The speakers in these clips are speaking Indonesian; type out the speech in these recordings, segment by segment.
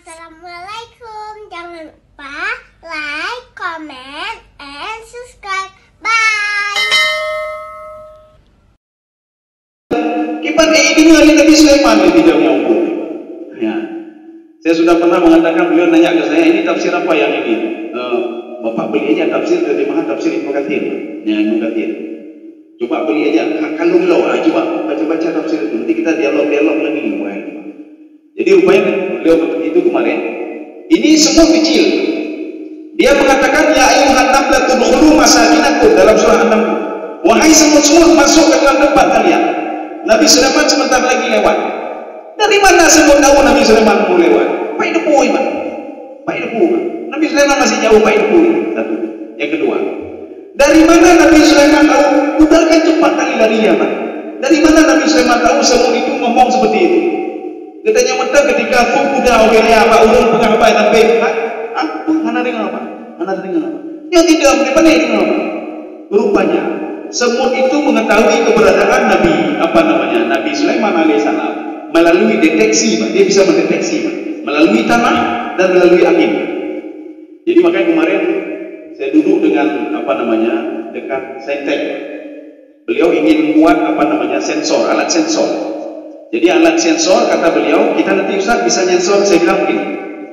Assalamualaikum. Jangan lupa like, comment, and subscribe. Bye. Kipan ini mengenai Nabi Sulaiman di dalamnya umur. Ya. Saya sudah pernah mengatakan, beliau nanya ke saya, ini tafsir apa yang ini? Bapak beli aja tafsir dari mana tafsir Ibnu Katsir. Ya, Ibnu Katsir. Coba beli aja, kalau coba baca-baca tafsir itu. Nanti kita dialog lagi. Jadi rupanya beliau itu kemarin, ini semua kecil. Dia mengatakan, ya ayuhan namlatun khulu masakinakum dalam surah An-Naml. Wahai semut-semut, masuk ke dalam tempat kalian. Nabi Sulaiman sebentar lagi lewat. Dari mana semut tahu Nabi Sulaiman mau lewat? Pai depu, Nabi Sulaiman masih jauh pai depu. Satu. Yang kedua, dari mana Nabi Sulaiman tahu kuda kan cepat kali larinya, Pak? Dari mana Nabi Sulaiman tahu semut itu ngomong seperti itu? Katanya mentah ketika kuda awalnya apa ulun pegang apa tapi apa? Mana dengar apa? Yang tidak mengenai dengar apa? Rupanya semut itu mengetahui keberadaan Nabi Sulaiman alaihissalam melalui deteksi, Pak. Dia bisa mendeteksi, Pak. Melalui tanah dan melalui angin. Jadi makanya kemarin saya duduk dengan dekat Saintek. Beliau ingin buat sensor, alat sensor. Jadi alat sensor, kata beliau, kita nanti Ustaz bisa nyensor. Saya bilang begini,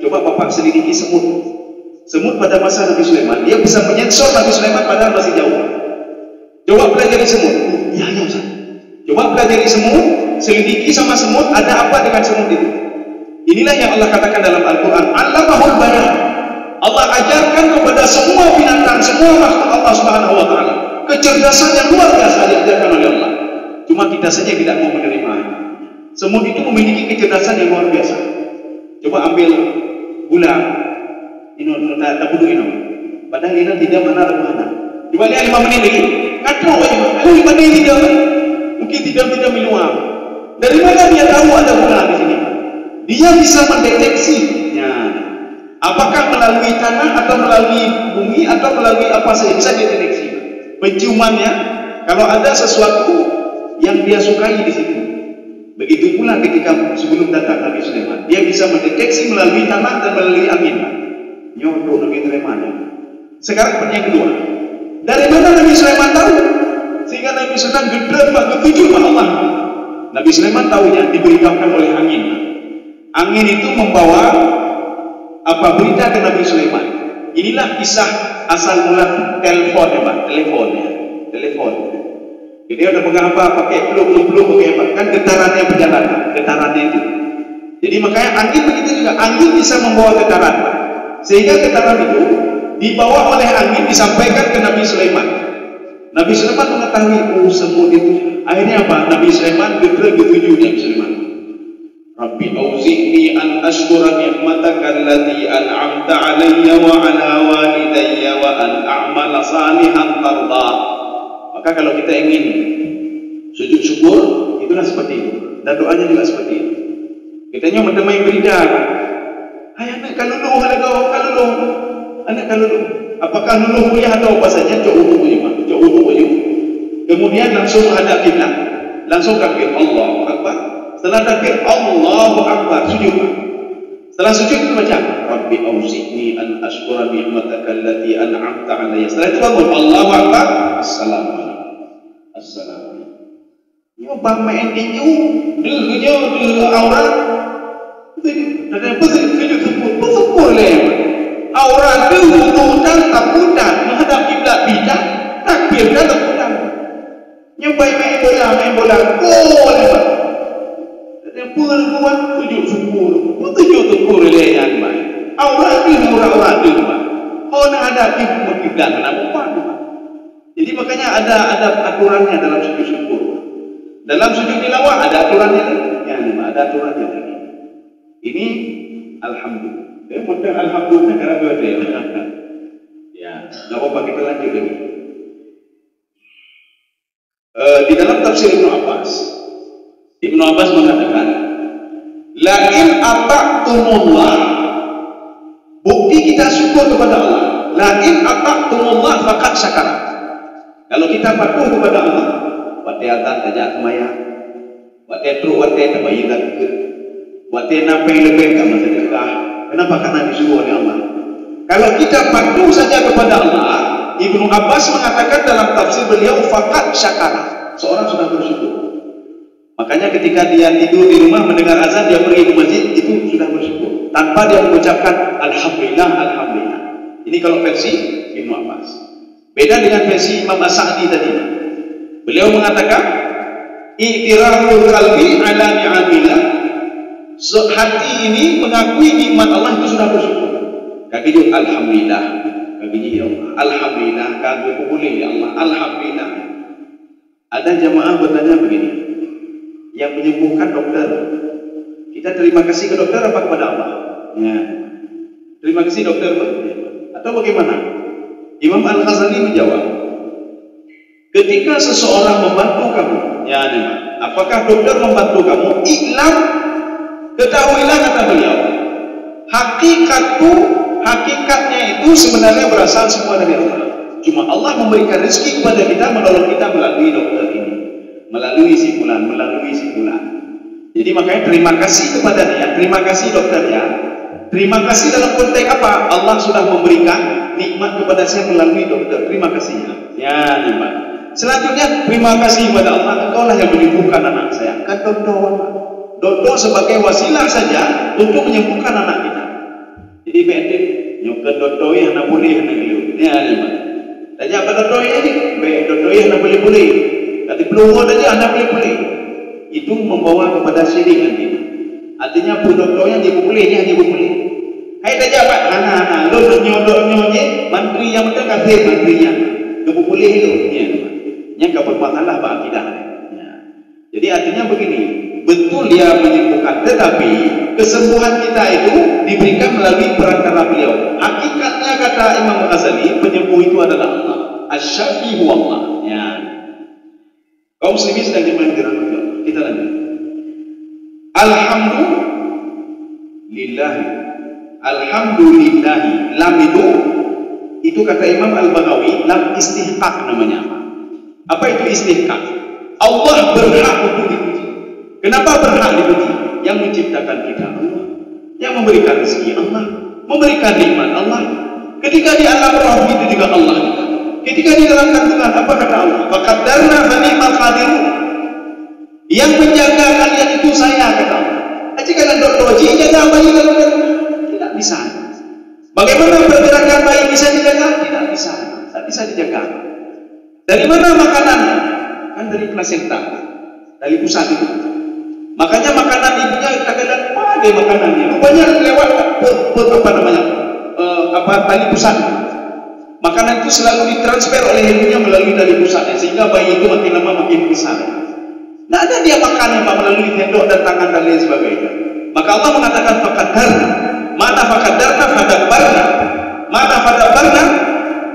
coba Bapak selidiki semut. Semut pada masa Nabi Sulaiman, dia bisa menyensor Nabi Sulaiman padahal masih jauh. Coba pelajari semut. Ya Ustaz. Coba pelajari semut, selidiki sama semut, ada apa dengan semut itu. Inilah yang Allah katakan dalam Al-Quran, Allamahul bayan. Allah ajarkan kepada semua binatang, semua makhluk Allah Subhanahu wa taala kecerdasan yang luar biasa diajarkan oleh Allah. Cuma kita saja tidak mau menerimanya. Semut itu memiliki kecerdasan yang luar biasa. Coba ambil gula, tak budu ini. Padahal ini tidak mana. Coba lihat 5 menit lagi. Katro aja. 5 menit tidak. Mungkin tidak meluap. Dari mana dia tahu ada gula di sini? Dia bisa mendeteksinya. Apakah melalui tanah atau melalui bumi atau melalui apa saja bisa dideteksi. Penciumannya, kalau ada sesuatu yang dia sukai di situ. Begitu pula ketika sebelum datang Nabi Sulaiman, dia bisa mendeteksi melalui tanah dan melalui angin. Nyodoh Nabi Sulaiman. Sekarang pertanyaan kedua, dari mana Nabi Sulaiman tahu? Sehingga Nabi Sulaiman gedek ketujuh Allah. Nabi Sulaiman tahunya diberitahukan oleh angin. Angin itu membawa berita ke Nabi Sulaiman. Inilah kisah asal mula telepon. Jadi ada pegang pakai peluk pakai apa? Kan getarannya berjalan, getarannya itu. Jadi makanya angin begitu juga, angin bisa membawa getaran. Sehingga getaran itu dibawa oleh angin disampaikan ke Nabi Sulaiman. Nabi Sulaiman mengetahui semut itu. Akhirnya apa? Nabi Sulaiman ketujuh Nabi Sulaiman. Rabbi auzi'ni an ashkura ni'mataka allati an'amta 'alayya wa 'ala walidayya wa an a'mala salihan tardah. Maka kalau kita ingin sujud syukur, itulah seperti itu. Dan doanya juga seperti itu. Kitanya menemui berita. Hai anak kaluluh, anak kaluluh. Apakah luluh kuliah atau apa saja? Cok wudu aja. Kemudian langsung menghadap kiblat. Langsung takbir Allahu Akbar. Setelah takbir Allahu Akbar, sujud. Setelah sujud itu baca Rabbi auzi'ni an ashkura ni'mataka allati an'amta 'alayya. Setelah itu bangun Allahu Akbar. Assalamualaikum. Yo main tinju, aurat. Dan apa sujud syukur leh. Aurat tu wudu dan takutan menghadap kiblat bidah, takbir dan takutan. Nyobai main bola. Gol. Dan pun buat sujud syukur leh yang mai. Aurat tu aurat tu. Kau nak hadap kiblat kenapa buat? Jadi makanya ada aturannya dalam sujud syukur. Dalam sujud tilawah ada aturannya ada aturannya lagi. Ini alhamdulillah. Dia model alhamdulillah karena beda. Ya, enggak apa-apa kita lanjut lagi. Di dalam tafsir Ibnu Abbas mengatakan, la in ata'tumullah, bukti kita syukur kepada Allah. La in ata'tumullah faqad syakara. Kalau kita patuh kepada Allah, wate atan tajak semaya, wate tru wate tabayi tak, wate napai lebih kamu sedekah, Kenapa? Karena disuruh oleh Allah. Kalau kita patuh saja kepada Allah, Ibnu Abbas mengatakan dalam tafsir beliau, faqad syakara, seorang sudah bersyukur. Makanya ketika dia tidur di rumah mendengar azan, dia pergi ke masjid, itu sudah bersyukur tanpa dia mengucapkan alhamdulillah, alhamdulillah. Ini kalau versi Ibnu Abbas. Beda dengan versi Imam As-Sa'di tadi. Beliau mengatakan i'tiraful qalbi ala ni'amillah. Hati ini mengakui nikmat Allah, itu sudah bersyukur. Kaki juga alhamdulillah, kaki ya Allah, alhamdulillah, kaki boleh ya Allah, alhamdulillah. Ada jamaah bertanya begini, yang menyembuhkan dokter, kita terima kasih ke dokter apa kepada Allah? Ya. Terima kasih dokter, atau bagaimana? Imam Al-Ghazali menjawab, ketika seseorang membantu kamu, ya, apakah dokter membantu kamu? Iklam, ketahuilah kata beliau, hakikatnya itu sebenarnya berasal semua dari Allah. Cuma Allah memberikan rezeki kepada kita, menolong kita melalui dokter ini, melalui si fulan, melalui si fulan. Jadi makanya terima kasih kepada dia, terima kasih dokternya. Terima kasih dalam konteks apa? Allah sudah memberikan nikmat kepada saya melalui dokter. Terima kasihnya. Ya, nikmat. Selanjutnya, terima kasih kepada Allah, engkaulah yang menyembuhkan anak saya. Kan dokter sebagai wasilah saja untuk menyembuhkan anak kita. Jadi betul, nyokot dokter yang nak boleh nak beliau. Ya, nikmat. Tanya apa dokter ini? Dokter yang nak boleh. Tapi peluang saja anda boleh. Itu membawa kepada syirik nanti. Artinya pun dokternya dia boleh. Hai dah jabat anak-anak lo nyodok-nyodok menteri yang betul kafir menterinya. Dia boleh itu. Ya. Yang enggak bermasalah bagi akidah. Ya. Jadi artinya begini, betul dia menyembuhkan, tetapi kesembuhan kita itu diberikan melalui perantara beliau. Hakikatnya kata Imam Ghazali, penyembuh itu adalah Allah. Asy-Syafi huwa Allah. Ya. Kaum muslimin sedang dimana. Kita lanjut. Alhamdulillah. Lam itu kata Imam Al-Baghawi, lam istihqaq namanya. Apa itu istihqaq? Allah berhak untuk dipuji. Kenapa berhak dipuji? Yang menciptakan kita Allah, yang memberikan rezeki Allah, memberikan nikmat Allah. Ketika di alam roh itu juga Allah. Ketika di dalam kandungan apa kata Allah? Faqaddarna fa ni'mal qadirun. Yang menjaga kalian itu saya kata Allah. Jika dokter jaga bayi dalam kandungan tidak bisa. Bagaimana pergerakan bayi bisa dijaga? Tidak bisa. Tidak bisa dijaga. Dari mana makanannya? Kan dari plasenta, dari pusat itu. Makanya makanan ibunya kadang-kadang ada makanannya. Rupanya lewat tali pusat. Makanan itu selalu ditransfer oleh ibunya melalui tali pusat, sehingga bayi itu makin lama makin besar. Tidak ada dia makan yang melalui tendok dan tangan dan lain sebagainya. Maka Allah mengatakan faqaddarna. Mana faqaddarna fadabbarna. Mana fadabbarna,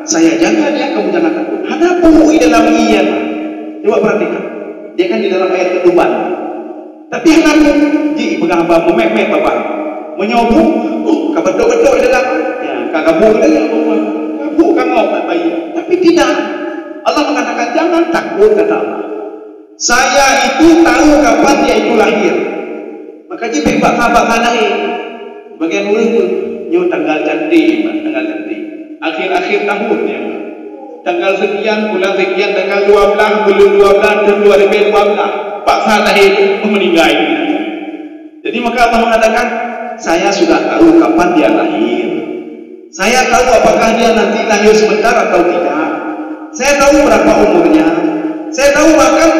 saya jaga dia, kamu jangan takut. Hadapu dalam iyan. Coba perhatikan. Dia kan di dalam ayat ketuban. Tapi hadapu di pegahaba memek bapak. Menyobu, kabetok-betok di dalam. Ya, kagabur dia kabur kangop bayi. Tapi tidak. Allah mengatakan jangan takut kata Allah. Saya itu tahu kapan dia itu lahir. Makanya bebak-bebak lahir. Bagian mulut itu nyo tanggal cantik, tanggal cantik. Akhir-akhir tahun ya. Tanggal sekian, bulan sekian, tanggal 12, bulan 12, dan 2012. Pak Sah lahir meninggal. Jadi maka Allah mengatakan, saya sudah tahu kapan dia lahir. Saya tahu apakah dia nanti lahir sebentar atau tidak. Saya tahu berapa umurnya. Saya tahu bahkan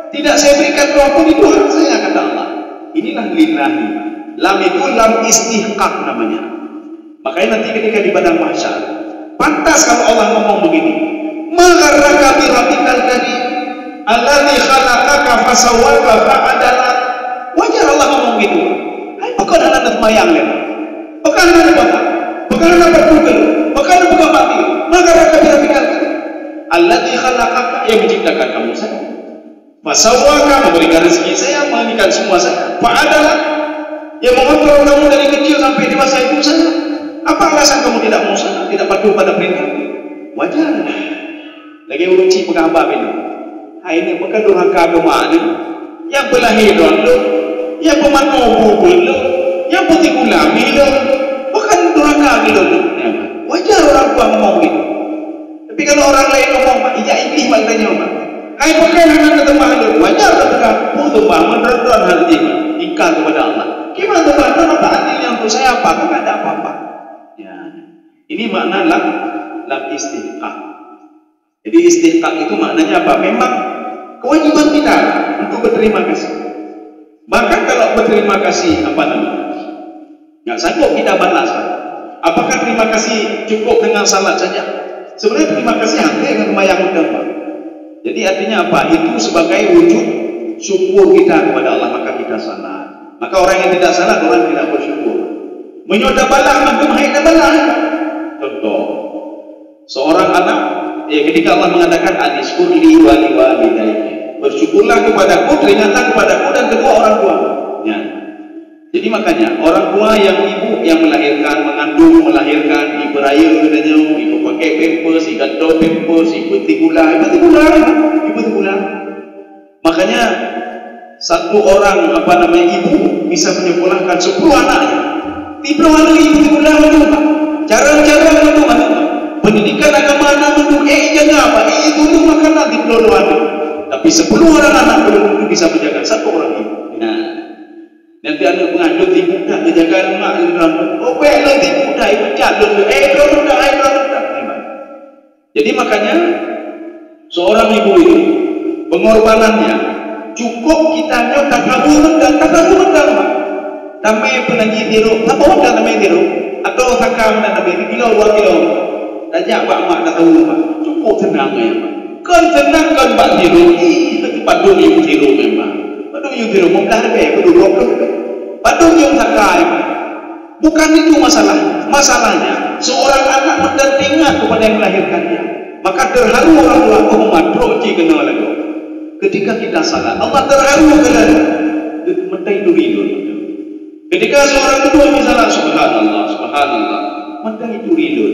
tidak saya berikan roh pun itu hak saya kata Allah. Inilah lillahi. Lam itu lam istihqaq namanya. Makanya nanti ketika di padang mahsyar, pantas kalau Allah ngomong begini, magharraka bi rabbikal karim alladzi khalaqaka fasawwaka fa'adala. Wajar Allah ngomong gitu. Hai bukan anak mayang le. Bukan anak bapak. Bukan anak berpukul. Bukan anak bukan mati. Magharraka bi rabbikal karim alladzi khalaqaka, yang menciptakan kamu saya. Fasawwaka, memberikan rezeki saya, memberikan semua saya. Fa'adala, yang mengontrol kamu dari kecil sampai dewasa itu saya. Apa alasan kamu tidak mau sana, tidak patuh pada perintah? Wajar. Lagi uruci pengambab ini. Hai ini bukan durhaka agama ini. Yang berlahir lo, yang pemanobu lo, yang putih gulami lo, neraka gitu. Wajar orang tua ngomong gitu. Tapi kalau orang lain ngomong, Pak, ijak ini maknanya Pak. Hai pakai anak ketembah lu, wajar tak terkampung tumbang meneran hati ingkar kepada Allah. Gimana tumbang? Mana adilnya untuk saya apa? Kan ada apa-apa. Ya, ini makna lam istihqaq. Jadi istihqaq itu maknanya apa? Memang kewajiban kita untuk berterima kasih. Bahkan kalau berterima kasih apa namanya? Nggak sanggup kita balas. Apakah terima kasih cukup dengan salat saja? Sebenarnya terima kasih hati dengan mayang udama. Jadi artinya apa? Itu sebagai wujud syukur kita kepada Allah, maka kita salat. Maka orang yang tidak salat, orang tidak bersyukur. Menyoda balah, maka mahina balah. Contoh, seorang anak, ketika Allah mengatakan aniskurli wali walidayya, bersyukurlah kepadaku, teringatlah kepadaku dan kedua orang tua. Ya. Jadi makanya orang tua yang ibu yang melahirkan, mengandung, melahirkan, ibu raya katanya, ibu pakai pampers, ibu gantung pampers, ibu tigulah. Makanya satu orang ibu bisa menyekolahkan 10 anaknya. Tipe anak ibu tigulah itu, cara-cara itu pendidikan agama anak itu, jangan apa, itu makan nanti peluru anak. Tapi 10 orang anak belum bisa menjaga satu orang ibu. Nah, nanti anak mengandung ibu tak menjaga anak itu. Oh, nanti ibu tak ibu jatuh. Jadi makanya seorang ibu itu pengorbanannya cukup kita tak tahu rendah. Tamai penanji tiru, apa orang tamai tiru? Atau sakam dan tamai kilo 2 kilo. Tajak pak mak tak tahu pak. Cukup tenang ya pak. Kan tenang kan pak tiru. Itu padung yang tiru memang. Padung yang tiru mudah deh. Padung yang sakai. Bukan itu masalah. Masalahnya seorang anak mendampingan kepada yang melahirkannya. Maka terharu orang tua madro kenal lagu. Ketika kita salat, Allah terharu kenal. Mentai dulu. Ketika seorang kedua misalnya subhanallah, mentai dulu.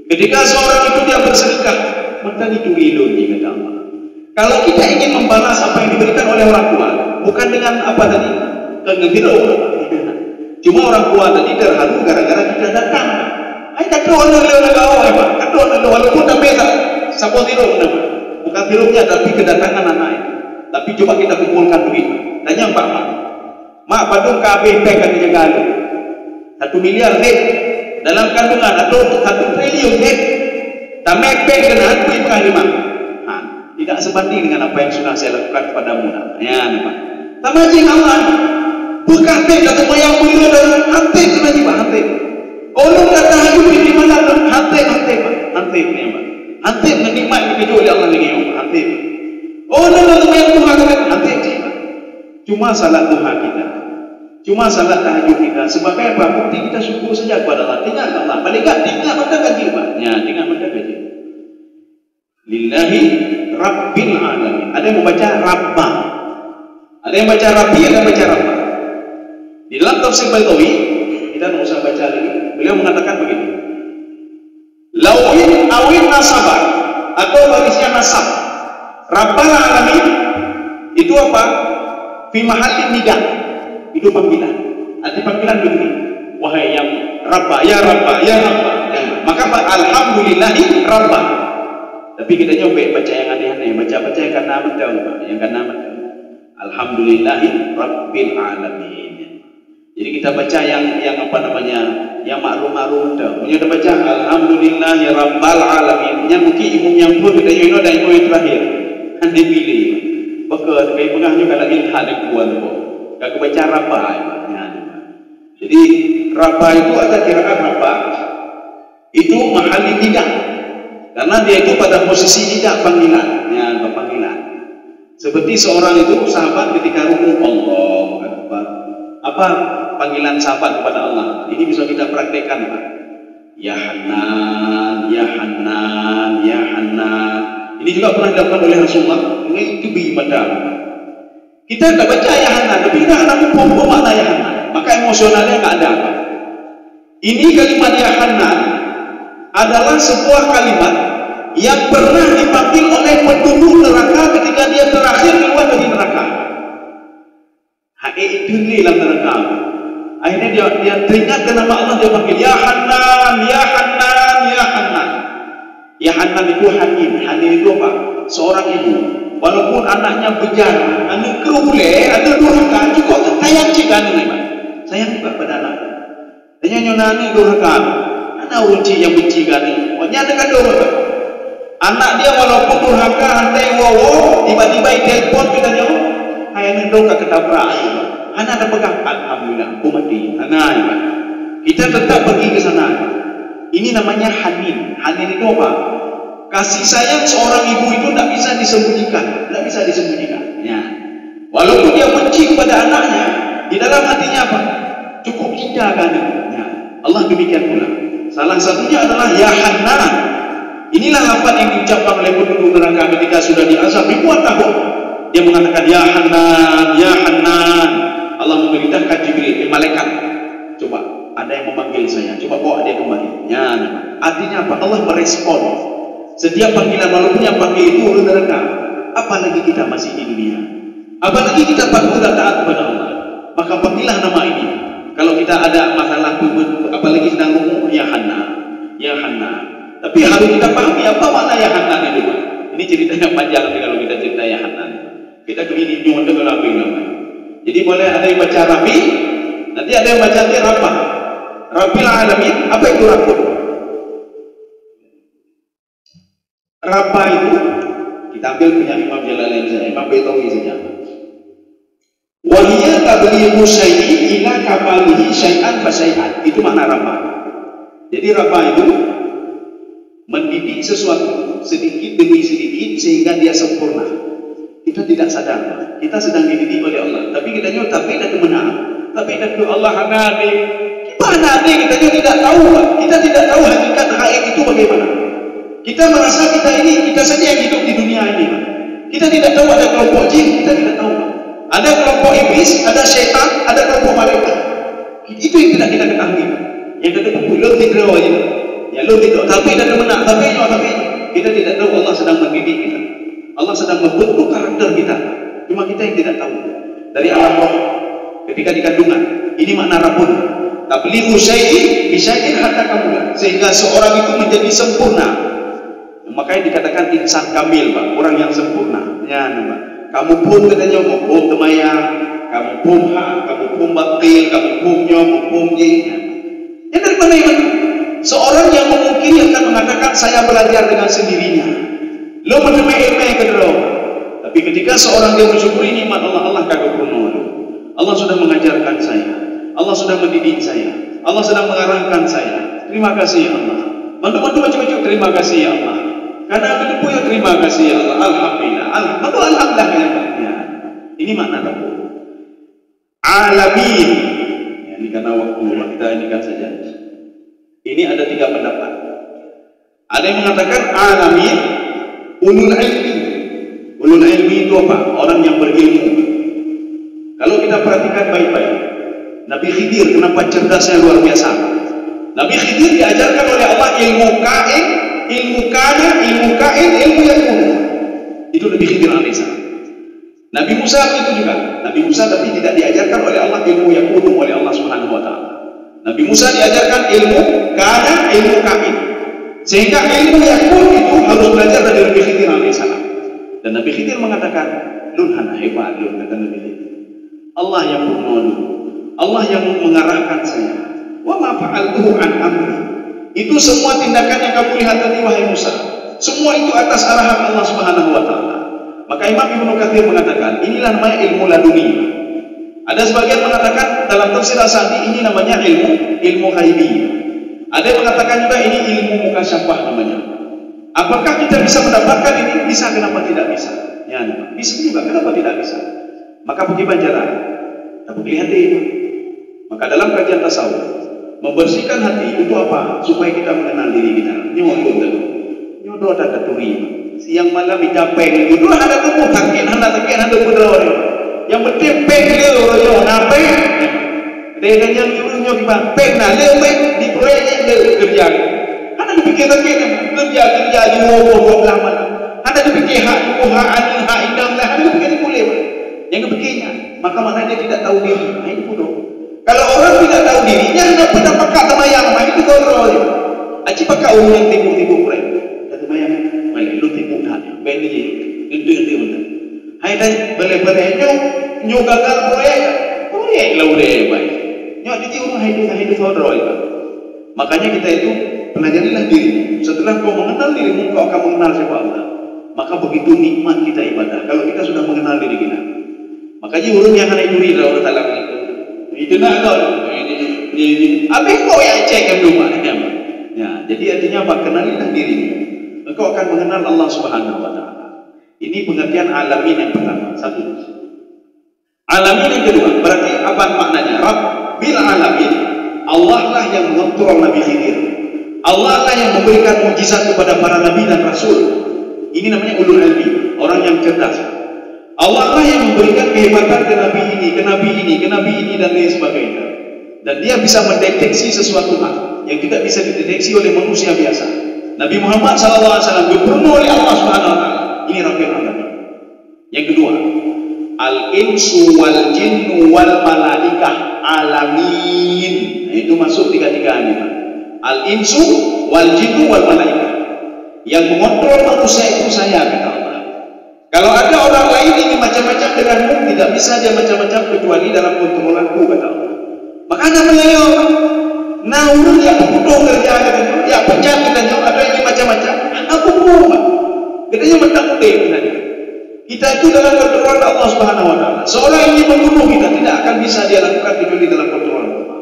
Ketika seorang itu dia bersedekah, mentai dulu kata Allah. Kalau kita ingin membalas apa yang diberikan oleh orang tua, bukan dengan apa tadi, kegembiraan. Cuma orang tua tadi terharu gara-gara kita datang. Ay katuan na kau ay pak, katuan na walaupun tapi tak sapo tiru nama, bukan tirunya tapi kedatangan anak. Tapi coba kita kumpulkan duit. Tanya Pak Mak padung KB kan dijaga 1 miliar dek dalam kandungan atau 1 triliun dek. Tamek pek kena duit kali Mak. Tidak sebanding dengan apa yang sudah saya lakukan kepadamu. Ya nih Pak. Tamajing Allah. Bukan dek atau mayang mulia dan hante kena jiwa hante. Orang kata hidup di mana hante menikmat hidup oleh Allah lagi hante. Orang kata yang Tuhan hante cuma salat duha kita, cuma salat tahajud kita sebagai apa? Bukti kita syukur saja kepada Allah. Ingat Allah, paling tak ingat mata gaji Pak. Ya, ingat mata gaji. Lillahi Rabbil Alamin. Ada yang membaca Rabbah, ada yang baca Rabbi, ada yang baca Rabbah. Di dalam tafsir Baitawi kita tidak usah baca lagi. Beliau mengatakan begini. Lawin awin nasabah atau barisnya nasab. Rabbal Alamin itu apa? Fi mahallin nida. Itu panggilan. Arti panggilan begini. Wahai yang Rabbah, ya Rabbah, ya Rabbah. Maka alhamdulillahi Rabbah. Tapi kita coba baca yang aneh-aneh, baca yang kena betul, yang kena betul. Alhamdulillahi Rabbil Alamin. Jadi kita baca yang apa namanya, yang maklum dah. Punya dah baca alhamdulillahi rabbil alamin. Yang mungkin ibu yang pun kita ini ada ibu yang terakhir. Anda pilih. Maka kayak pengahnya kalau ilhad yang kuat tu. Kalau baca rabai. Jadi rabai itu ada kiraan rabai. Itu mahali tidak. Karena dia itu pada posisi tidak panggilan. Ya, panggilan. Seperti seorang itu sahabat ketika rukuk Allahu Akbar. Apa panggilan sahabat kepada Allah? Ini bisa kita praktekkan Pak. Ya Hanan, Ya Hanan, Ya Hanan. Ini juga pernah dilakukan oleh Rasulullah. Ini itu beribadah. Kita tidak baca Ya Hanan, tapi kita akan mempunyai makna Ya Hanan. Maka emosionalnya tidak ada. Ini kalimat Ya Hanan adalah sebuah kalimat yang pernah dipanggil oleh penduduk neraka ketika dia terakhir keluar dari neraka. Itu ni dalam neraka. Akhirnya dia teringat nama Allah, dia panggil ya Hanan, ya Hanan, ya Hanan. Ya Hanan itu Hanin. Hanin itu apa? Seorang ibu. Walaupun anaknya bejana, anak kerule, anak durhaka, juga sayang juga nih, sayang juga pada anak. Tanya nyonani durhaka, anak uji yang benci kan nih. Pokoknya ada kan durhaka. Anak dia walaupun durhaka, hantai wowo, tiba-tiba telepon kita nyawa, ayahnya durhaka ketabrak. Anak ada pegang, alhamdulillah, aku mati. Anak, kita tetap pergi ke sana. Ini namanya Hanin. Hanin itu apa? Kasih sayang seorang ibu itu tidak bisa disembunyikan, tidak bisa disembunyikan. Ya. Walaupun dia benci kepada anaknya, di dalam hatinya apa? Cukup indah kan? Ya. Allah demikian pula. Salah satunya adalah ya Hanan. Inilah lafaz yang diucapkan oleh penduduk neraka ketika sudah diazab ribuan tahun. Dia mengatakan ya Hanan, ya Hanan. Allah memerintahkan Jibril, malaikat, coba ada yang memanggil saya, coba bawa dia kembali. Ya, artinya apa? Allah merespon setiap panggilan, walaupun yang panggil itu orang neraka. Apalagi kita masih di dunia, apalagi kita patuh dan taat kepada Allah, maka panggillah nama ini. Kalau kita ada masalah, apalagi sedang ngomong ya Hanan, ya Hanan. Tapi harus kita pahami apa makna ya Hanan itu. Ini ceritanya panjang kalau kita cerita ya Hanan. Kita begini nyuwun dengan apa namanya. Jadi boleh ada yang baca Rabi, nanti ada yang baca Rabbah. Rabbil Alamin, apa itu Rabbah? Rabbah itu kita ambil punya Imam Jalalain saja, Imam Baitawi saja. Wahiyya tabliğu syai'in ila kamalihi syai'an fa syai'an. Itu makna Rabbah. Jadi Rabbah itu mendidik sesuatu sedikit demi sedikit sehingga dia sempurna. Kita tidak sadar, kita sedang dididik oleh Allah. Tapi kita nyoba, tapi tidak menang. Tapi kita Allah hanade. Gimana nih? Kita tidak tahu. Kita tidak tahu hakikat hakikat itu bagaimana. Kita merasa kita saja yang hidup di dunia ini. Kita tidak tahu ada kelompok jin, kita tidak tahu. Ada kelompok iblis, ada syaitan, ada kelompok malaikat. Itu yang tidak kita ketahui. Yang kita belum tidak tahu. Ya belum tidak. Tapi tidak menang. Tapi kita tidak tahu Allah sedang mendidik kita. Allah sedang membentuk karakter kita. Cuma kita yang tidak tahu. Dari alam roh ketika di kandungan. Ini makna Rabbun. Tabliğu syai'in bi syai'in hatta kamula. Sehingga seorang itu menjadi sempurna. Makanya dikatakan insan kamil, Pak, orang yang sempurna. Ya, Pak. Kamu pun katanya pun temayang, kamu pun hak, kamu pun batil, kamu pun nyom, pun ye. Ya dari mana ini? Seorang yang memungkiri akan mengatakan saya belajar dengan sendirinya. Lo menemui kedua. Tapi ketika seorang dia mensyukuri nikmat Allah, Allah kagak pernah. Allah sudah mengajarkan saya. Allah sudah mendidik saya. Allah sedang mengarahkan saya. Terima kasih ya Allah. Bantu-bantu macam-macam terima kasih ya Allah. Karena aku ya terima kasih ya Allah. Alhamdulillah. Alhamdulillah ya. Ini makna Rabb. Alamin. Ya, ini karena waktu kita ini kan saja. Ini ada 3 pendapat. Ada yang mengatakan alamin. Ulul ilmi. Ulul ilmi itu apa? Orang yang berilmu. Kalau kita perhatikan baik-baik, Nabi Khidir kenapa cerdasnya luar biasa? Nabi Khidir diajarkan oleh Allah ilmu kain, ilmu kana, ilmu kain, ilmu yakun. Itu Nabi Khidir alaihissalam. Nabi Musa itu juga. Nabi Musa tapi tidak diajarkan oleh Allah ilmu yakun oleh Allah Subhanahu wa taala. Nabi Musa diajarkan ilmu kana, ilmu kain. Sehingga ilmu yakun itu harus belajar dari Nabi Khidir alaihissalam. Dan Nabi Khidir mengatakan, "Lun hana hebat lun," kata Nabi Khidir. Allah yang menolong, Allah yang mengarahkan saya. Wa ma fa'altuhu an amri. Itu semua tindakan yang kamu lihat tadi wahai Musa. Semua itu atas arahan Allah Subhanahu wa taala. Maka Imam Ibnu Katsir mengatakan, inilah namanya ilmu laduni. Ada sebagian mengatakan dalam tafsir As-Sa'di ini namanya ilmu ghaibi. Ada yang mengatakan juga ini ilmu mukasyafah namanya. Apakah kita bisa mendapatkan ini? Bisa, kenapa tidak bisa? Ya, bisa juga, kenapa tidak bisa? Maka bagaimana cara? Kita lihat itu. Maka dalam kajian tasawuf, membersihkan hati itu apa? Supaya kita mengenal diri kita. Nyodo ada keturi. Siang malam dicapai. Itu ada tubuh takin, ada putra orang. Yang penting peng dia orang nape? Dengan yang dulunya gimana? Peng nah lewe di proyeknya kerja. Ada dipikir kerja di wobor lama. Ada dipikir hak anil hak indang lah. Ada dipikir boleh. Yang kepikirnya, maka maknanya dia tidak tahu diri. Nah, itu bodoh. Kalau orang orang tidak tahu dirinya, kenapa dapat kata mayang itu korol. Aci pakai orang tipu-tipu mereka. Kata mayang, mayang lu tipu dah. Beli itu. Hai dah balik-balik nyu gagal proyek lah udah baik. Nyu di orang hidup korol. Makanya kita itu pelajarilah diri. Setelah kau mengenal dirimu, kau akan mengenal siapa Allah. Maka begitu nikmat kita ibadah. Kalau kita sudah mengenal diri kita. Makanya urung yang akan duri Allah Taala itu nak kau. Habis kau yang cek yang rumah. Ya, jadi artinya apa? Kenalilah dirimu. Engkau akan mengenal Allah Subhanahu Wa Taala. Ini pengertian alamin yang pertama. Satu. Alamin yang kedua. Berarti apa maknanya? Rabbil alamin. Allah lah yang mengontrol Nabi Khidir. Allah lah yang memberikan mukjizat kepada para nabi dan rasul. Ini namanya ulul ilmi, orang yang cerdas. Allah lah yang memberikan kehebatan ke nabi ini, ke nabi ini, ke nabi ini dan lain sebagainya. Dan dia bisa mendeteksi sesuatu hal yang tidak bisa dideteksi oleh manusia biasa. Nabi Muhammad SAW dibunuh oleh Allah Subhanahu Wa Taala. Ini Rabbil Alamin. Yang kedua, al-insu wal jinnu wal malaikah alamin. Nah, itu masuk tiga-tigaan ini. Al-insu wal jinnu wal malaikah. Yang mengontrol manusia itu saya, kata Allah. Kalau ada orang lain ingin macam-macam denganmu, tidak bisa dia macam-macam kecuali dalam kontrolanku, kata Allah. Makanya beliau nah urut yang butuh kerja katanya, ya pecat katanya, ada yang macam-macam. Aku buat. Katanya mentang katanya. Kita itu dalam kontrol Allah Subhanahu Wa Taala. Seorang yang ingin membunuh kita tidak akan bisa dia lakukan kecuali dalam kontrol Allah.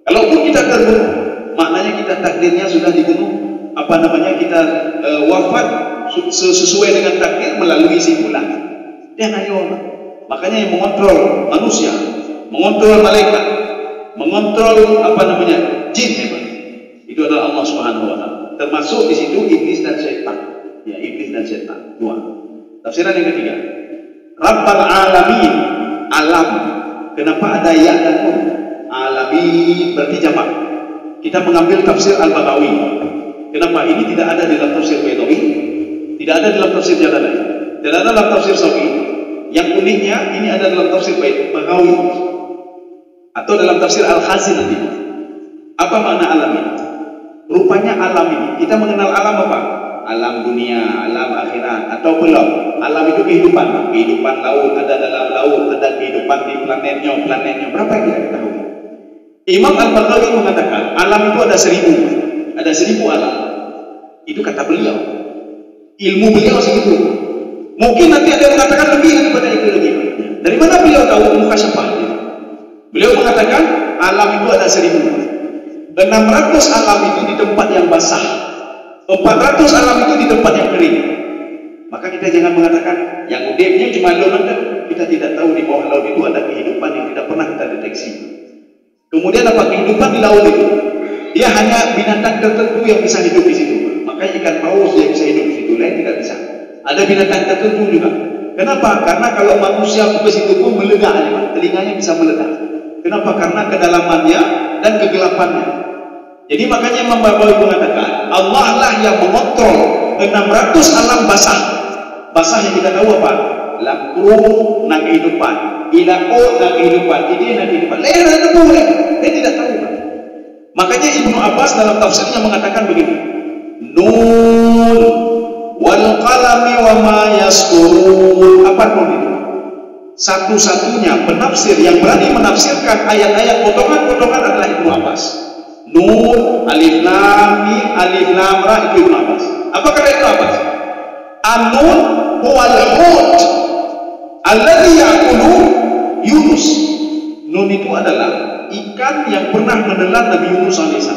Kalaupun kita terbunuh, maknanya kita takdirnya sudah dibunuh. Apa namanya kita wafat sesuai dengan takdir melalui simpulan. Dan ayo, makanya yang mengontrol manusia, mengontrol malaikat, mengontrol apa namanya jin hebat. Itu adalah Allah Subhanahu Wa Taala. Termasuk di situ iblis dan syaitan. Ya, iblis dan syaitan. Dua. Tafsiran yang ketiga. Rabbal alamin, alam. Kenapa ada ya dan nun? Alamin berarti jamak. Kita mengambil tafsir Al-Baghawi. Kenapa ini tidak ada dalam tafsir Baidawi, tidak ada dalam tafsir Jalalain, tidak ada dalam tafsir Sawi. Yang uniknya ini ada dalam tafsir Baghawi atau dalam tafsir Al-Khazin nanti. Apa makna alam ini? Rupanya alam ini, kita mengenal alam apa? Alam dunia, alam akhirat, atau belum? Alam itu kehidupan, kehidupan laut, ada dalam laut, ada kehidupan di planetnya. Berapa yang kita tahu? Imam Al-Baghawi mengatakan alam itu ada 1000 alam. Itu kata beliau. Ilmu beliau segitu. Mungkin nanti ada yang mengatakan lebih daripada itu lagi. Dari mana beliau tahu muka syafah? Beliau mengatakan alam itu ada 1000. 600 alam itu di tempat yang basah. 400 alam itu di tempat yang kering. Maka kita jangan mengatakan yang udepnya cuma laut. Kita tidak tahu di bawah laut itu ada kehidupan yang tidak pernah kita deteksi. Kemudian apa kehidupan di laut itu? Dia hanya binatang tertentu yang bisa hidup di situ. Makanya ikan paus yang bisa hidup di situ, lain tidak bisa. Ada binatang tertentu juga. Kenapa? Karena kalau manusia ke situ pun meledak, telinganya bisa meledak. Kenapa? Karena kedalamannya dan kegelapannya. Jadi makanya Imam Baghawi mengatakan Allah lah yang mengontrol 600 alam basah. Basah yang kita tahu apa? Lakru nak kehidupan, ilako nak kehidupan, ini nak kehidupan. Lain ada boleh. Dia tidak tahu. Makanya Ibnu Abbas dalam tafsirnya mengatakan begini. Nun wal qalami wa ma yasturun. Apa nun itu? Satu-satunya penafsir yang berani menafsirkan ayat-ayat potongan-potongan adalah Ibnu Abbas. Nun, alif lam mim, alif lam ra itu Ibnu Abbas. Apa kata Ibnu Abbas? An-nun huwal hut alladhi ya'kulu Yunus. Nun itu adalah ikan yang pernah menelan Nabi Yunus AS.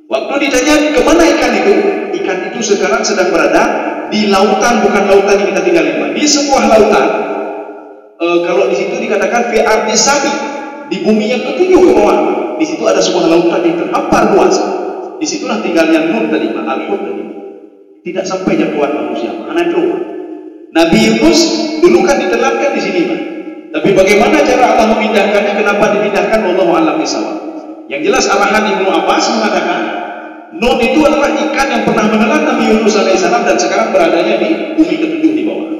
Waktu ditanya kemana ikan itu? Ikan itu sekarang sedang berada di lautan, bukan lautan yang kita tinggal di sebuah lautan. Kalau di situ dikatakan fi ardi sabi, di bumi yang ketujuh ke bawah. Di situ ada sebuah lautan yang terhampar luas. Di situlah tinggalnya Nun tadi, Al-Hud tadi. Tidak sampai jangkauan manusia. Mana itu? Nabi Yunus dulu kan ditelankan di sini, Pak. Tapi bagaimana cara Allah memindahkannya? Kenapa dipindahkan? Wallahu a'lam bishawab. Yang jelas arahan Ibnu Abbas mengatakan Nun itu adalah ikan yang pernah menelan Nabi Yunus alaihissalam dan sekarang beradanya di bumi ketujuh di bawah.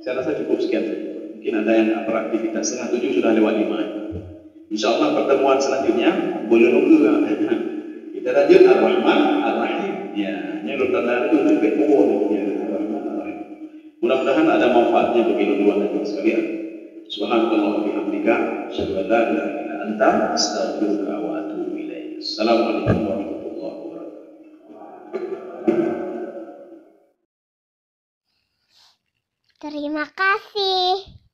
Saya rasa cukup sekian. Mungkin ada yang beraktivitas setengah 7 sudah lewat 5. InsyaAllah pertemuan selanjutnya boleh nunggu. Kita lanjut Ar-Rahman Ar-Rahim. Ya, ini tanda itu sampai pohon. Ya, Ar-Rahman Ar-Rahim. Mudah-mudahan ada manfaatnya bagi tuan dan sekalian. Subhanallah wa bihamdika, asyhadu an la ilaha illa anta, astaghfiruka wa atubu ilaik. Assalamualaikum warahmatullahi wabarakatuh. Terima kasih.